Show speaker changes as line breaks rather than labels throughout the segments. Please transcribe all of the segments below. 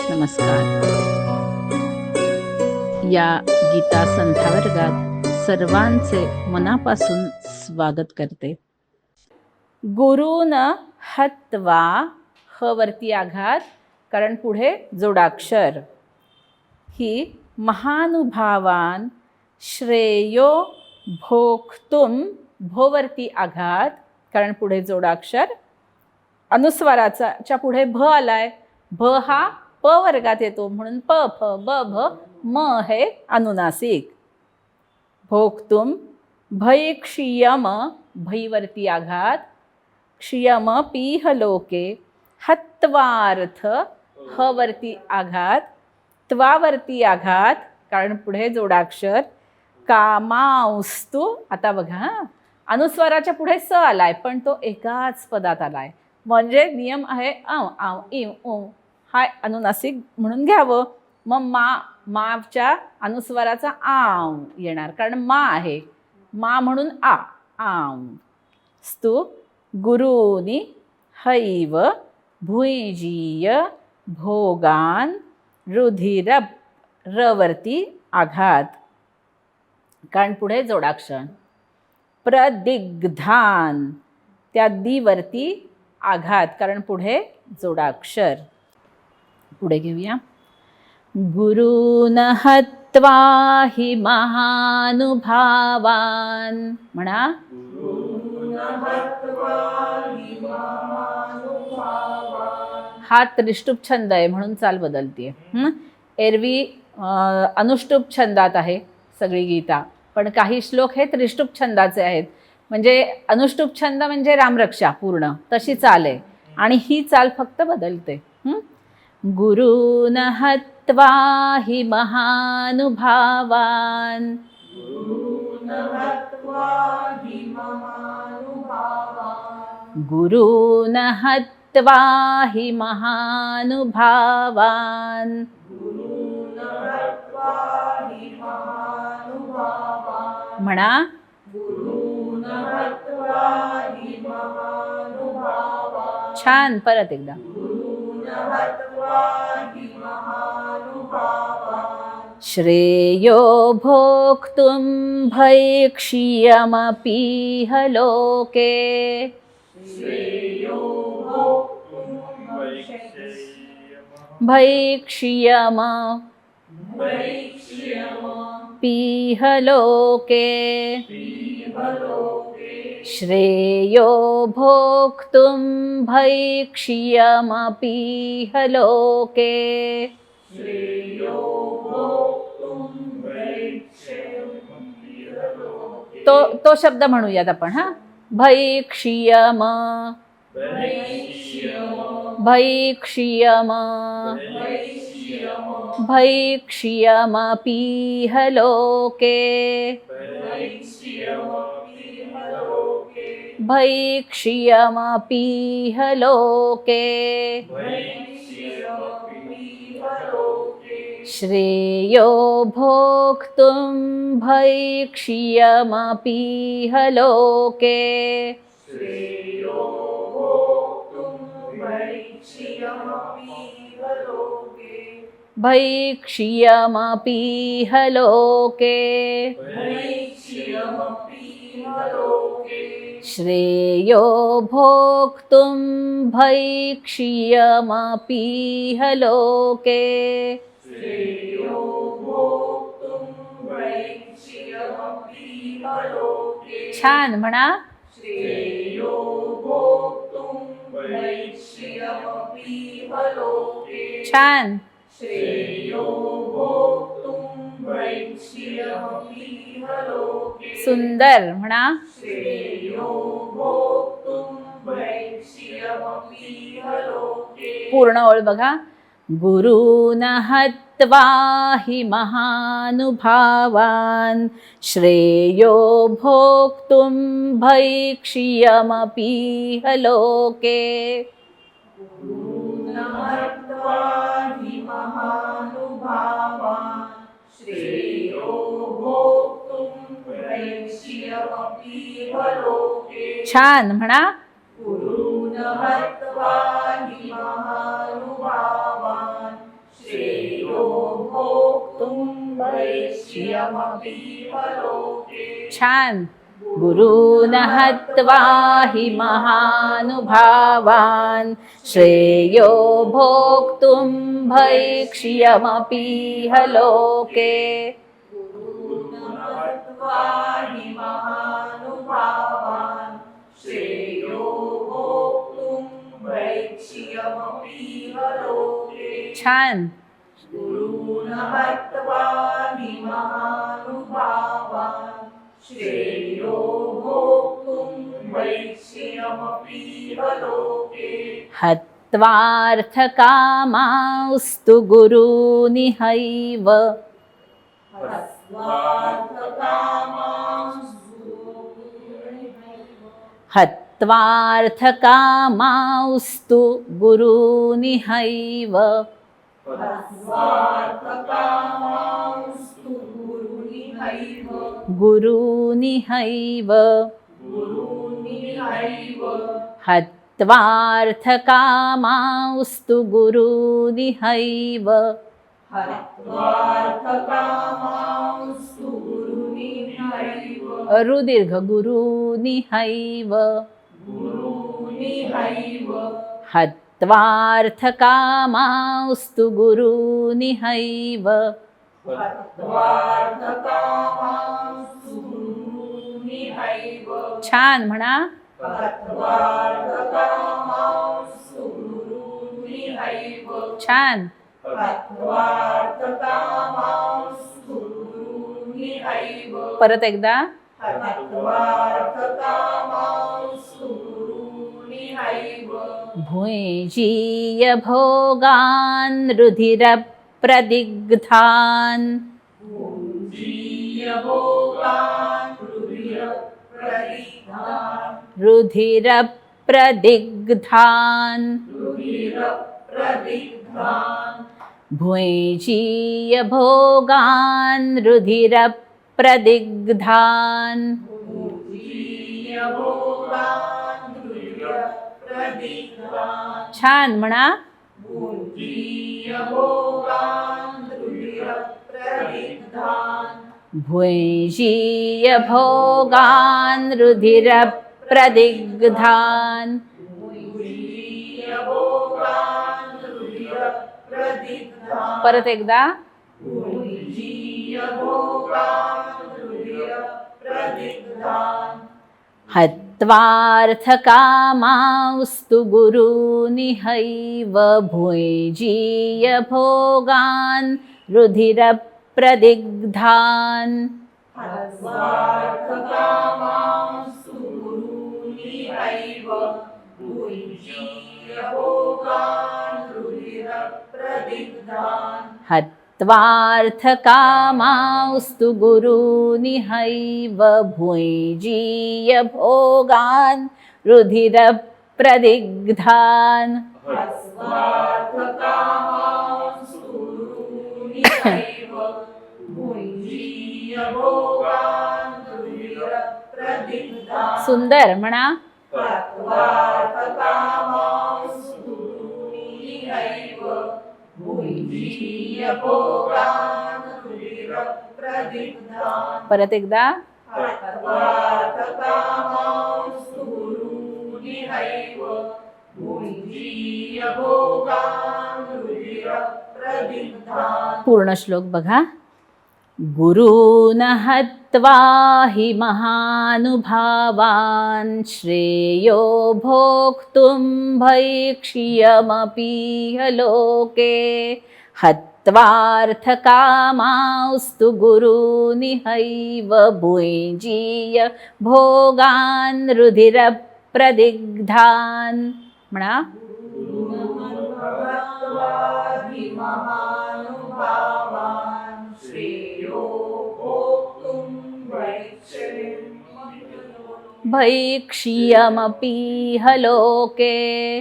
नमस्कार. या गीता संध्या वर्गात सर्वांचे मनापासून स्वागत करते. गुरुन हत्वा, ह वरती आघात कारण पुढे जोडाक्षर. ही महानुभावान श्रेयो भोक्तुम, भो वरती आघात कारण पुढे जोडाक्षर. अनुस्वाराच्या पुढे भ आलाय. भ हा प वर्गात येतो म्हणून प फ ब भ म हे अनुनासिक. भोक्तुम भैक्षियम, भैवरती आघात. क्षियम पीह लोके. हत्वार्थ, ह वरती आघात. त्वावरती आघात कारण पुढे जोडाक्षर. कामांस्तु, आता बघा अनुस्वाराच्या पुढे स आलाय पण तो एकाच पदात आलाय म्हणजे नियम आहे आव आव इव उ हा अनुनासिक म्हणून घ्यावं. मग माच्या अनुस्वाराचा आव येणार कारण मा आहे. मा म्हणून आ आव. स्तु गुरूनी हैव भुईजीय भोगान रुधिरप, र वरती आघात कारण पुढे जोडाक्षर. प्रदिग्धान, त्या दी वरती आघात कारण पुढे जोडाक्षर. पुढे घेऊया. गुरून् हत्वा हि महानुभावान, म्हणा. हा त्रिष्टुप छंद आहे म्हणून चाल बदलतीये. एरवी अनुष्टुप छंदात आहे सगळी गीता, पण काही श्लोक हे त्रिष्टुप छंदाचे आहेत. म्हणजे अनुष्टुप छंद म्हणजे रामरक्षा पूर्ण तशी चाल आहे आणि ही चाल फक्त बदलते. गुरून् हत्वा हि महानुभावान. गुरून् हत्वा हि महानुभावान. म्हणा. छान. परत एकदा. श्रेयो भोक्तुम भैक्ष्यमपीह लोके. भैक्ष्यम पीह लोके. श्रेयो भोक्तुम भैक्ष्यमपीह लोके. तो शब्द म्हणूयात आपण. हा भैक्ष्यम भैक्ष्यम भैक्ष्यमपीह लोके. भैक्ष्यमपीह लोके. श्रेयो भोक्तुम भैक्ष्यमपीह लोके. भैक्ष्यमपीह लोके. श्रेयो भोक्तुम भैक्ष्यमपीह लोके. छान. म्हणा. छान. सुंदर. म्हणा. पूर्ण ओळ बघा. गुरून् हत्वा हि महानुभावान. श्रेयो भोक्तुम भैक्ष्यमपीह लोके. छान. म्हणा. छान. गुरून् हत्वा हि महानुभावान् श्रेयो भोक्तुं भैक्ष्यमपीह लोके. छान. हत्वार्थकामांस्तु गुरूनिहैव. हत्वार्थकामांस्तु गुरूनिहैव. गुरूनिहैव. हत्वार्थकामांस्तु गुरूनिहैव. रुदीर्घ गुरूनिहैव. हत्वार्थकामांस्तु गुरूनिहैव. छान म्हणा. छान. परत एकदा. भुञ्जीय भोगान् रुधिरप्रदिग्धान्. रुधिरप्रदिग्धान्. भुञ्जीय भोगान् रुधिरप्रदिग्धान्. छान म्हणा. भुञ्जीय भोगान् रुधिरप्रदिग्धान्. परत एकदा. हत्वार्थकामांस्तु गुरूनिहैव. भुञ्जीय भोगान् रुधिरप्रदिग्धान्. हत्वार्थकामांस्तु गुरूनिहैव. भुञ्जीय भोगान् रुधिरप्रदिग्धान्. सुंदर म्हणा. परत एकदा. पूर्ण श्लोक बघा. गुरून् हत्वा हि महानुभावान् श्रेयो भोक्तुं भैक्ष्यमपीह लोके. हत्वार्थकामांस्तु गुरूनिहैव. भुञ्जीय भोगान् रुधिरप्रदिग्धान्. म्हणा. भैक्ष्यमपीह लोके.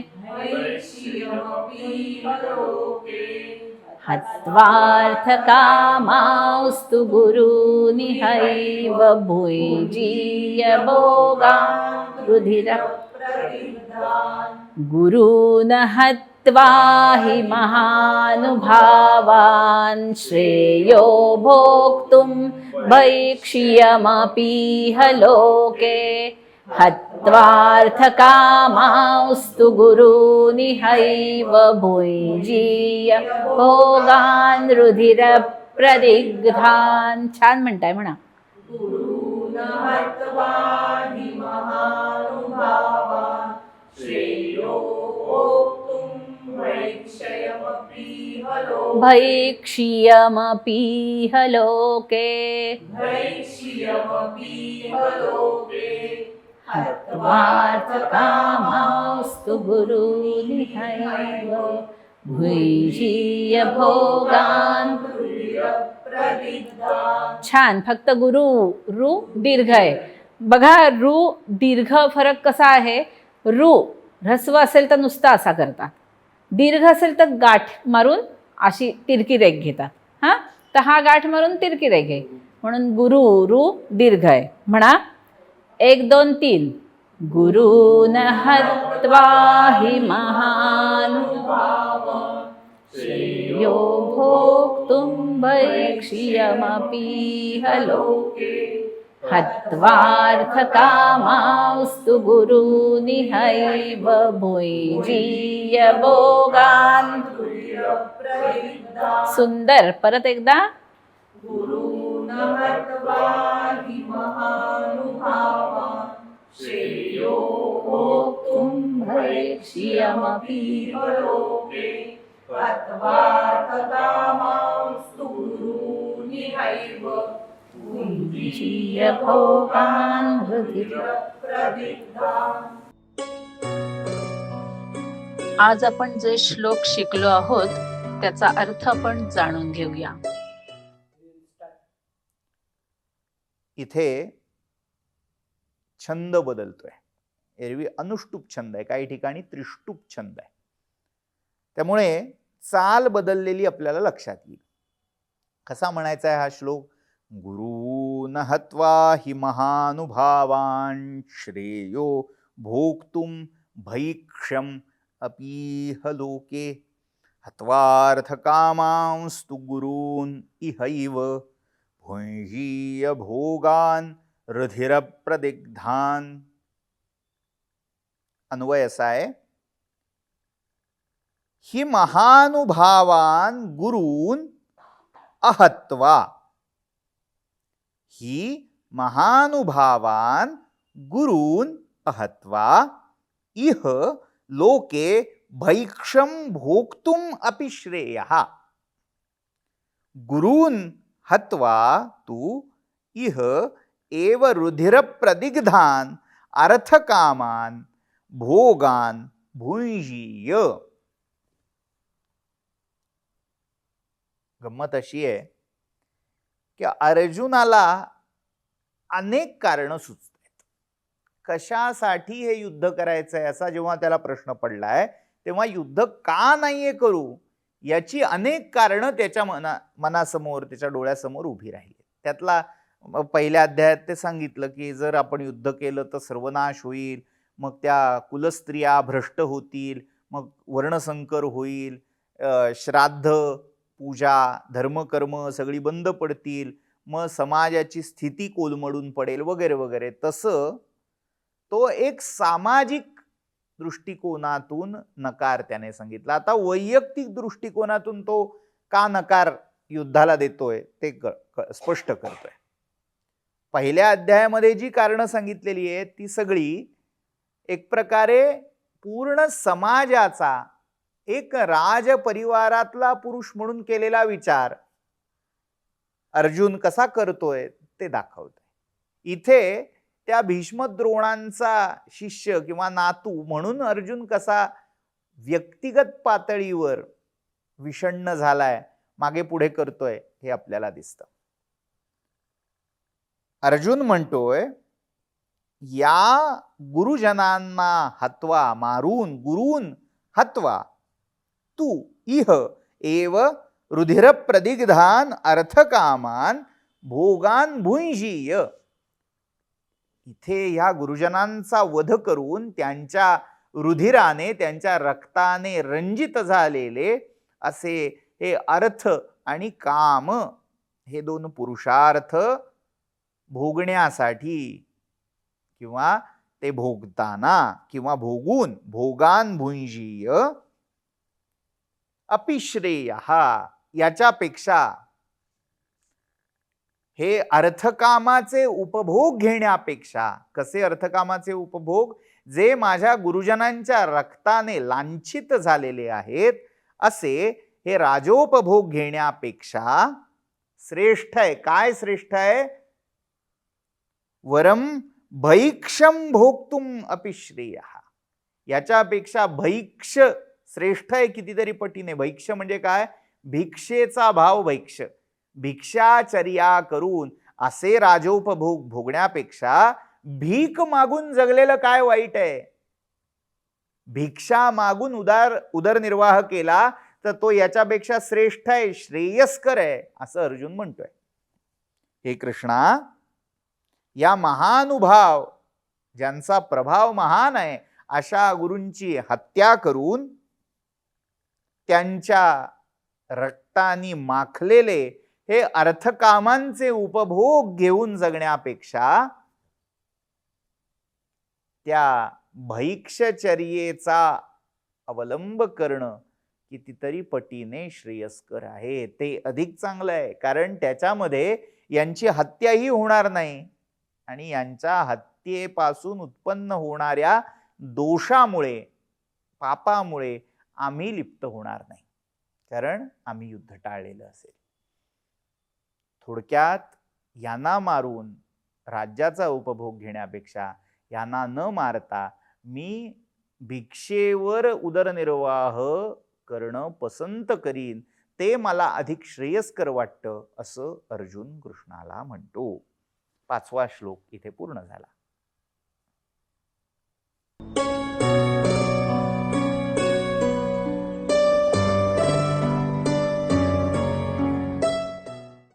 हत्वार्थकामांस्तु गुरूनिहैव. भुञ्जीय भोगान् रुधिरप्रदिग्धान्. गुरून् हत्वा हत्वा हि महानुभावान् श्रेयो भोक्तुं भैक्ष्यमपीह लोके हत्वार्थकामांस्तु गुरूनिहैव भुञ्जीय भोगान् रुधिरप्रदिग्धान्. छान म्हणताय, म्हणा. भैक्ष्यमपीह लोके हत्वार्थकामांस्तु गुरूनिहैव भुञ्जीय भोगान्. छान. फक्त गुरु रु दीर्घ आहे बघा. रु दीर्घ फरक कसा आहे? रु ह्रस्व असेल तर नुसता असा करतात, दीर्घ असेल तर गाठ मारून अशी तिरकी रेघ घेतात. हां, तर हा गाठ मारून तिरकी रेघ आहे म्हणून गुरु रु दीर्घ आहे. म्हणा 1 2 3. गुरून् हत्वा हि महानुभावान् श्रेयो भोक्तुं भैक्ष्यमपीह लोके हत्वार्थकामांस्तु गुरूनिहैव भुञ्जीय भोगान्. सुंदर. परत एकदा. गुरून् हत्वा हि महानुभावान् श्रेयो भोक्तुं भैक्ष्यमपीह लोके हत्वार्थकामांस्तु गुरूनिहैव भुञ्जीय भोगान् रुधिरप्रदिग्धान्. आज आपण जे श्लोक शिकलो आहोत त्याचा अर्थ आपण जाणून घेऊया.
इथे छंद बदलतोय. एरवी अनुष्टुप छंद आहे, काही ठिकाणी त्रिष्टुप छंद आहे. त्यामुळे चाल बदललेली आपल्याला लक्षात येईल. कसा म्हणायचा आहे हा श्लोक? गुरून् हत्वा हि महानुभावान् श्रेयो भोक्तुं भैक्ष्यम् अपीह लोके हत्वार्थकामांस्तु गुरून् इहैव भुञ्जीय भोगान् रुधिरप्रदिग्धान्. अन्वय असा आहे, हि महानुभावान् गुरून् अहत्वा. हि महानुभावान् गुरून् अहत्वा इह लोके भैक्ष्यं भोक्तुं अपि श्रेयः. गुरून् हत्वा तु इह एव रुधिरप्रदिग्धान् अर्थकामान् भोगान् भुञ्जीय. गंमत अशी आहे की अर्जुनाला अनेक कारणं सुचतात. कशासाठी हे युद्ध करायचं आहे असा जेव्हा त्याला प्रश्न पडलाय तेव्हा युद्ध का नाहीये करू याची अनेक कारणं त्याच्या मनासमोर, त्याच्या डोळ्यासमोर उभी राहिली. त्यातला पहिल्या अध्यायात ते सांगितलं की जर आपण युद्ध केलं तर सर्वनाश होईल, मग त्या कुलस्त्रिया भ्रष्ट होतील, मग वर्णसंकर होईल, श्राद्ध पूजा धर्मकर्म सगळी बंद पडतील, मग समाजाची स्थिती कोलमडून पडेल वगैरे वगैरे. तसं तो एक सामाजिक दृष्टिकोनातून नकार त्याने सांगितला. आता वैयक्तिक दृष्टिकोनातून तो का नकार युद्धाला देतोय ते स्पष्ट करतोय. पहिल्या अध्यायामध्ये जी कारणं सांगितलेली आहेत ती सगळी एक प्रकारे पूर्ण समाजाचा, एक राजपरिवारातला पुरुष म्हणून केलेला विचार अर्जुन कसा करतोय ते दाखवतोय. इथे त्या भीष्मद्रोणांचा शिष्य किंवा नातू म्हणून अर्जुन कसा व्यक्तिगत पातळीवर विषण्ण झालाय, मागे पुढे करतोय हे आपल्याला दिसतं. अर्जुन म्हणतोय या गुरुजनांना हत्वा, मारून, गुरून हत्वा तू इह एव रुधिरप्रदिग्धान अर्थकामान भोगान भुञ्जीय. इथे ह्या गुरुजनांचा वध करून त्यांच्या रुधिराने त्यांच्या रक्ताने रंजित झालेले असे हे अर्थ आणि काम हे दोन पुरुषार्थ भोगण्यासाठी किंवा ते भोगताना किंवा भोगून भोगान भुंजीय अपिश्रेय याच्यापेक्षा हे अर्थकामाचे उपभोग घेण्यापेक्षा, कसे अर्थकामाचे उपभोग, जे माझ्या गुरुजनांच्या रक्ताने लांछित झालेले आहेत असे हे राजोपभोग घेण्यापेक्षा श्रेष्ठ आहे. काय श्रेष्ठ आहे? वरम भैक्षम भोक्तुम अपिश्रेय, याच्यापेक्षा भैक्ष श्रेष्ठ आहे कितीतरी पटीने. भैक्ष म्हणजे काय? भिक्षेचा भाव भैक्ष, भिक्षाचर्या करून असे राजोपभोग भोगण्यापेक्षा भीक मागून जगलेलं काय वाईट आहे? भिक्षा मागून उदरनिर्वाह केला तर तो याच्यापेक्षा श्रेष्ठ आहे, श्रेयस्कर आहे, असं अर्जुन म्हणतोय. हे कृष्णा, या महानुभाव ज्यांचा प्रभाव महान आहे अशा गुरूंची हत्या करून त्यांच्या रक्तानी माखलेले हे अर्थकामांचे उपभोग घेऊन जगण्यापेक्षा त्या भैक्षचर्येचा अवलंब करणं कितीतरी पटीने श्रेयस्कर आहे. ते अधिक चांगलं आहे, कारण त्याच्यामध्ये यांची हत्याही होणार नाही आणि यांच्या हत्येपासून उत्पन्न होणाऱ्या दोषामुळे, पापामुळे आम्ही लिप्त होणार नाही, कारण आम्ही युद्ध टाळलेलं असेल. थोडक्यात यांना मारून राज्याचा उपभोग घेण्यापेक्षा यांना न मारता मी भिक्षेवर उदरनिर्वाह करणं पसंत करीन, ते मला अधिक श्रेयस्कर वाटतं, असं अर्जुन कृष्णाला म्हणतो. 5वा श्लोक इथे पूर्ण झाला.